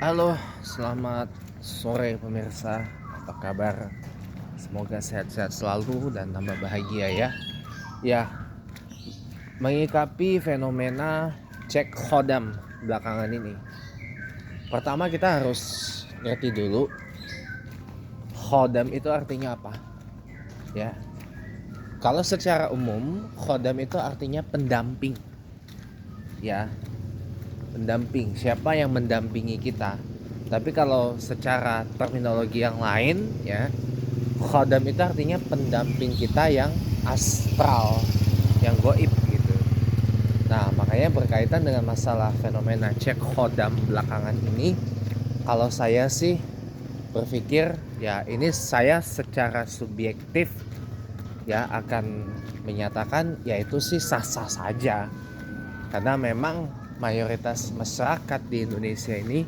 Halo, selamat sore pemirsa. Apa kabar? Semoga sehat-sehat selalu dan tambah bahagia ya. Ya, mengikapi fenomena cek khodam belakangan ini. Pertama kita harus ngerti dulu khodam itu artinya apa. Ya, kalau secara umum khodam itu artinya pendamping. Ya, pendamping. Siapa yang mendampingi kita? Tapi kalau secara terminologi yang lain ya, khodam itu artinya pendamping kita yang astral, yang goib gitu. Nah, makanya berkaitan dengan masalah fenomena cek khodam belakangan ini, kalau saya sih berpikir ya ini saya secara subjektif ya akan menyatakan yaitu sih sah-sah saja. Karena memang mayoritas masyarakat di Indonesia ini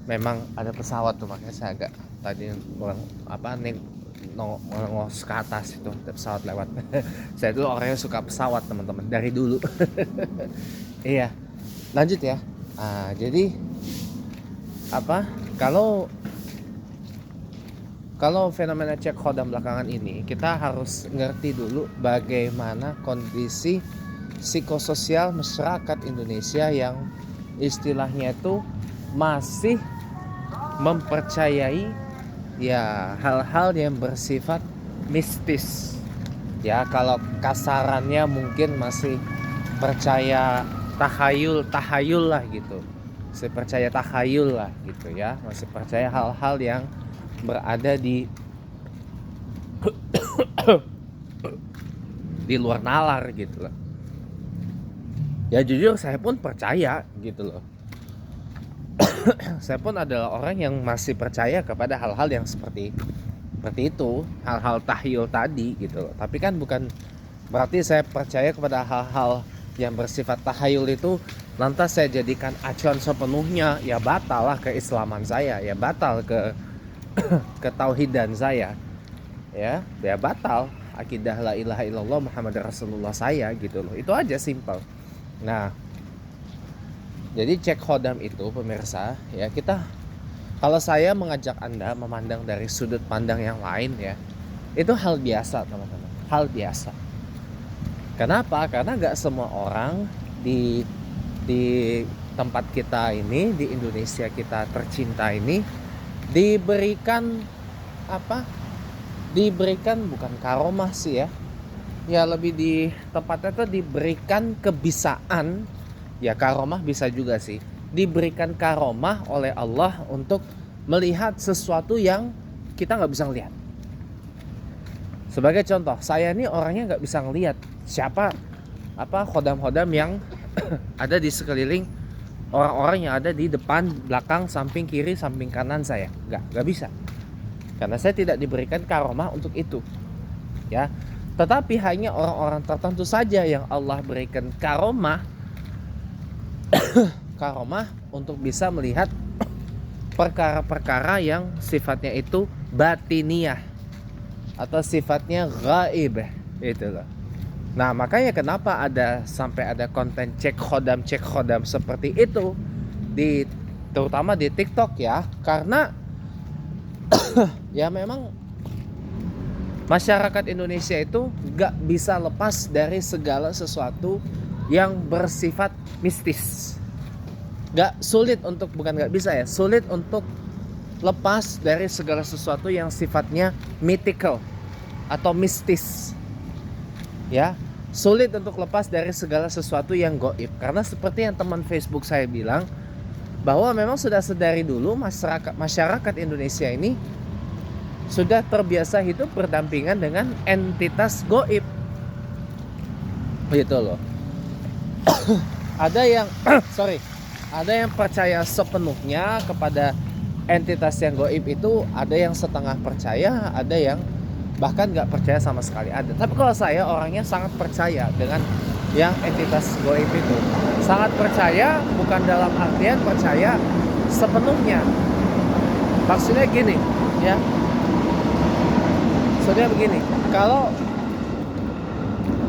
memang ada pesawat tuh, makanya saya agak tadi ngos ke atas itu ada pesawat lewat. Saya dulu orangnya suka pesawat teman-teman dari dulu. Iya, lanjut ya. Jadi apa kalau kalau fenomena cek khodam belakangan ini kita harus ngerti dulu bagaimana kondisi psikososial masyarakat Indonesia yang istilahnya itu masih mempercayai ya hal-hal yang bersifat mistis. Ya, kalau kasarannya mungkin masih percaya tahayul lah gitu. Masih percaya tahayul lah gitu ya. Masih percaya hal-hal yang berada di luar nalar gitu loh. Ya jujur saya pun percaya gitu loh. Saya pun adalah orang yang masih percaya kepada hal-hal yang seperti itu, hal-hal tahyul tadi gitu loh. Tapi kan bukan berarti saya percaya kepada hal-hal yang bersifat tahayul itu lantas saya jadikan acuan sepenuhnya. Ya batal lah keislaman saya, ya batal ke ketauhidan saya. Ya batal akidah la ilaha illallah Muhammad Rasulullah saya gitu loh. Itu aja simpel. Nah, jadi cek khodam itu pemirsa ya, kita kalau saya mengajak Anda memandang dari sudut pandang yang lain ya, itu hal biasa teman-teman, hal biasa. Kenapa? Karena gak semua orang di tempat kita ini, di Indonesia kita tercinta ini diberikan bukan karomah sih ya. Ya lebih di tempatnya tuh diberikan kebisaan. Ya karomah bisa juga sih. Diberikan karomah oleh Allah untuk melihat sesuatu yang kita gak bisa ngelihat. Sebagai contoh, saya ini orangnya gak bisa ngelihat siapa khodam-khodam yang ada di sekeliling, orang-orang yang ada di depan, belakang, samping kiri, samping kanan saya. Gak bisa. Karena saya tidak diberikan karomah untuk itu. Ya. Tetapi hanya orang-orang tertentu saja yang Allah berikan karomah untuk bisa melihat perkara-perkara yang sifatnya itu batiniyah atau sifatnya gaib itu loh. Nah, makanya kenapa sampai ada konten cek khodam seperti itu terutama di TikTok ya, karena ya memang masyarakat Indonesia itu gak bisa lepas dari segala sesuatu yang bersifat mistis. Sulit untuk lepas dari segala sesuatu yang sifatnya mythical atau mistis. Ya, sulit untuk lepas dari segala sesuatu yang gaib. Karena seperti yang teman Facebook saya bilang, bahwa memang sudah sedari dulu masyarakat Indonesia ini sudah terbiasa hidup berdampingan dengan entitas gaib. Gitu loh. Ada yang percaya sepenuhnya kepada entitas yang gaib itu, ada yang setengah percaya, ada yang bahkan gak percaya sama sekali ada. Tapi kalau saya orangnya sangat percaya dengan yang entitas gaib itu. Sangat percaya bukan dalam artian percaya sepenuhnya. Maksudnya gini ya. Maksudnya begini,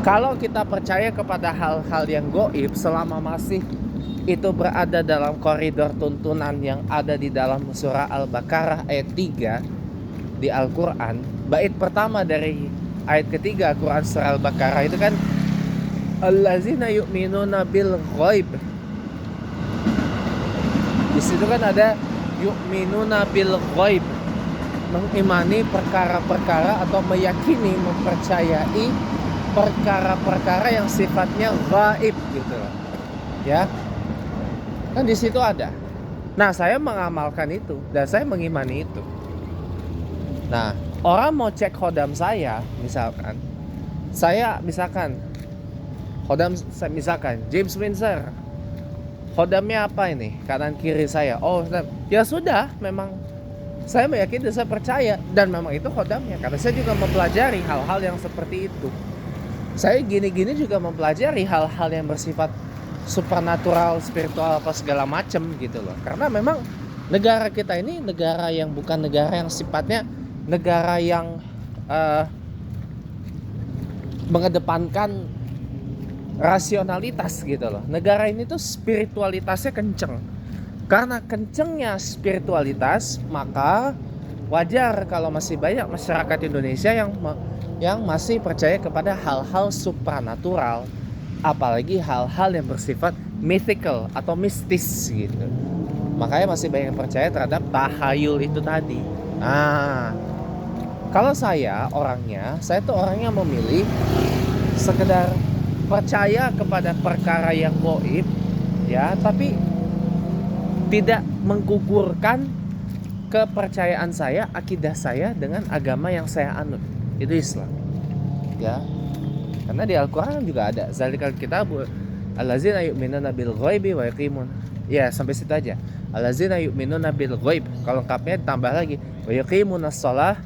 kalau kita percaya kepada hal-hal yang gaib selama masih itu berada dalam koridor tuntunan yang ada di dalam surah Al-Baqarah ayat 3 di Al-Quran. Bait pertama dari ayat ketiga Quran surah Al-Baqarah itu kan allazina yu'minuna bil ghaib. Di situ kan ada yu'minuna bil ghaib, mengimani perkara-perkara atau meyakini, mempercayai perkara-perkara yang sifatnya gaib gitu loh. Ya. Kan di situ ada. Nah, saya mengamalkan itu dan saya mengimani itu. Nah, orang mau cek khodam saya, misalkan khodam saya misalkan James Windsor. Khodamnya apa ini? Kanan kiri saya. Oh, ya sudah, memang saya meyakini dan saya percaya dan memang itu khodamnya. Karena saya juga mempelajari hal-hal yang seperti itu. Saya gini-gini juga mempelajari hal-hal yang bersifat supernatural, spiritual apa segala macam gitu loh. Karena memang negara kita ini negara yang bukan negara yang sifatnya negara yang mengedepankan rasionalitas gitu loh. Negara ini tuh spiritualitasnya kenceng. Karena kencengnya spiritualitas, maka wajar kalau masih banyak masyarakat Indonesia yang masih percaya kepada hal-hal supranatural, apalagi hal-hal yang bersifat mythical atau mistis gitu. Makanya masih banyak yang percaya terhadap tahayul itu tadi. Nah, kalau saya tuh orangnya memilih sekedar percaya kepada perkara yang gaib, ya, tapi tidak menggugurkan kepercayaan saya, akidah saya dengan agama yang saya anut. Itu Islam. Ya. Karena di Al-Qur'an juga ada zalikal kitabu allazina yu'minuna bil ghaibi wa yaqimun. Ya, sampai situ aja. Allazina yu'minuna bil ghaib. Kalau lengkapnya ditambah lagi wa yaqimunas shalah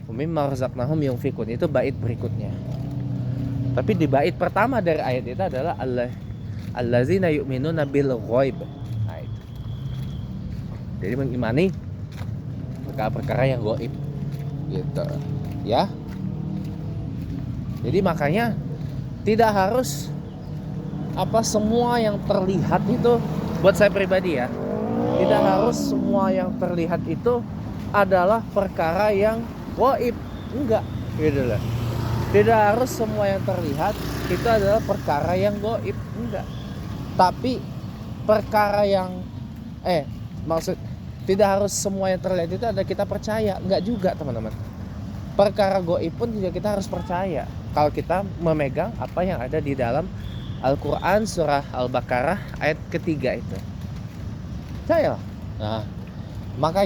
wa mimma razaqnahum yunfiqun. Itu bait berikutnya. Tapi di bait pertama dari ayat itu adalah allazina yu'minuna bil ghaib. Nah, itu. Jadi mengimani perkara-perkara yang gaib. Gitu. Ya. Jadi makanya tidak harus semua yang terlihat itu, buat saya pribadi ya, tidak harus semua yang terlihat itu adalah perkara yang gaib. Enggak, gitu loh. Tidak harus semua yang terlihat itu adalah perkara yang gaib, enggak. Tapi perkara yang tidak harus semua yang terlihat itu ada kita percaya, enggak juga teman-teman. Perkara gaib pun juga kita harus percaya kalau kita memegang apa yang ada di dalam Al-Quran surah Al-Baqarah ayat ketiga itu. Percayalah. Nah, maka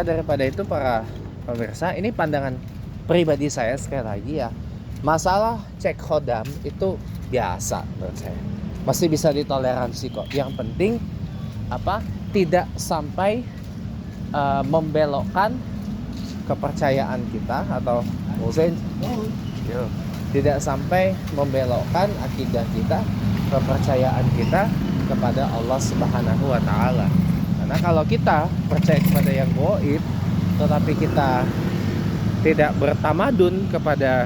daripada itu para pemirsa, ini pandangan pribadi saya sekali lagi ya. Masalah cek khodam itu biasa menurut saya. Masih bisa ditoleransi kok. Yang penting tidak sampai membelokkan kepercayaan kita atau tidak sampai membelokkan akidah kita, kepercayaan kita kepada Allah Subhanahu wa taala. Karena kalau kita percaya kepada yang gaib tetapi kita tidak bertamadun kepada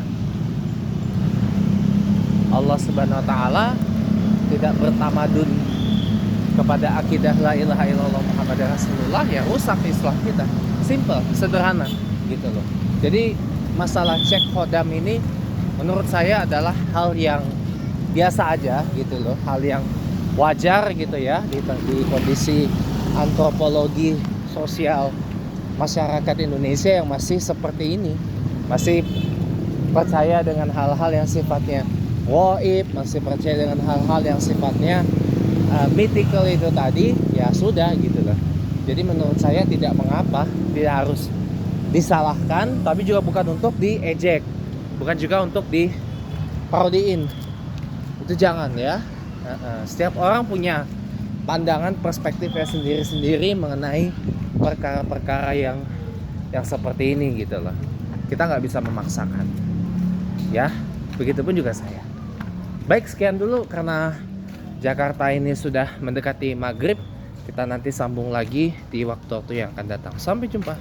Allah Subhanahu wa taala, tidak bertamadun kepada akidah la ilaha illallah Muhammadar Rasulullah, ya rusak Islam kita. Simple, sederhana gitu loh. Jadi masalah cek khodam ini menurut saya adalah hal yang biasa aja gitu loh, hal yang wajar gitu ya di kondisi antropologi sosial masyarakat Indonesia yang masih seperti ini, masih percaya dengan hal-hal yang sifatnya gaib, masih percaya dengan hal-hal yang sifatnya mythical itu tadi, ya sudah gitu loh. Jadi menurut saya tidak mengapa, tidak harus disalahkan, tapi juga bukan untuk diejek, bukan juga untuk diparodiin. Itu jangan ya. Setiap orang punya pandangan, perspektifnya sendiri-sendiri mengenai perkara-perkara yang seperti ini gitu loh. Kita nggak bisa memaksakan. Ya, begitupun juga saya. Baik, sekian dulu karena Jakarta ini sudah mendekati maghrib. Kita nanti sambung lagi di waktu-waktu yang akan datang. Sampai jumpa.